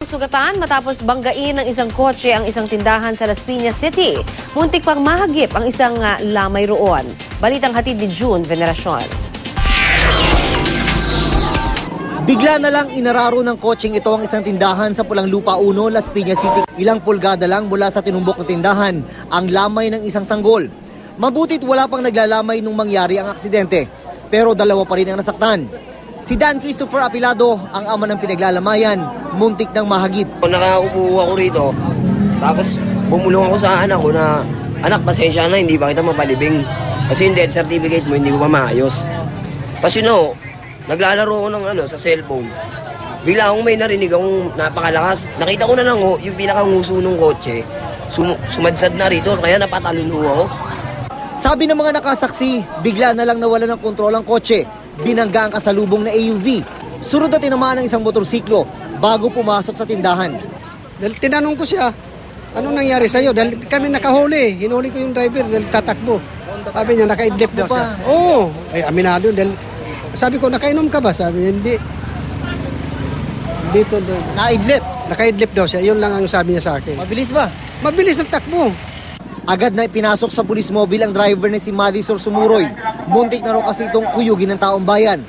Sugatan matapos banggain ng isang kotse ang isang tindahan sa Las Piñas City. Muntik pang mahagip ang isang lamay roon. Balitang hatid ni June Veneracion. Bigla na lang inararo ng kotseng ito ang isang tindahan sa Pulang Lupa 1, Las Piñas City. Ilang pulgada lang mula sa tinumbok ng tindahan ang lamay ng isang sanggol. Mabutit wala pang naglalamay nung mangyari ang aksidente, pero dalawa pa rin ang nasaktan. Si Dan Christopher Apilado, ang ama ng pinaglalamayan, muntik ng mahagip. Nakaupo ako rito, tapos bumulong ako sa anak ko na, "Anak, pasensya na, hindi ba kita mapalibing? Kasi yung death certificate mo, hindi ko pa maayos." Kasi naglalaro ako ng sa cellphone. Bigla akong may narinig akong napakalakas. Nakita ko na lang yung pinakanguso ng kotse, sumadsad na rito, kaya napatalon ako. Sabi ng mga nakasaksi, bigla na lang nawala ng kontrol ang kotse. Binangga ang kasalubong na AUV. Sunod na tinamaan ng isang motorsiklo bago pumasok sa tindahan. Dahil tinanong ko siya, anong nangyari sa'yo? Dahil kami nakahuli. Hinuli ko yung driver dahil tatakbo. Sabi niya, naka-idlip daw siya. Oo, aminado. Dahil, sabi ko, nakainom ka ba? Sabi niya, hindi. Dito daw. Naidlip. Naka-idlip daw siya. Yun lang ang sabi niya sa akin. Mabilis ba? Mabilis ng takbo. Agad na ipinasok sa pulis mobile ang driver na si Madisor Sumuroy. Muntik na raw kasi itong kuyugin ng taong bayan.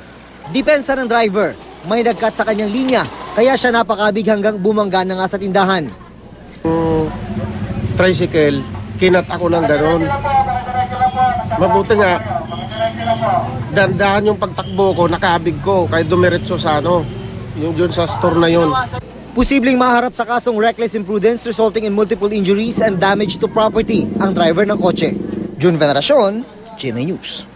Depensa ng driver, may nagkat sa kanyang linya, kaya siya napakabig hanggang bumangga na nga sa tindahan. Tricycle, kinat ako ng gano'n. Mabuti nga, dandahan yung pagtakbo ko, nakabig ko, kahit dumiretso sa yung dun sa store na yun. Posibleng maharap sa kasong reckless imprudence resulting in multiple injuries and damage to property ang driver ng kotse. June Veneracion, GMA News.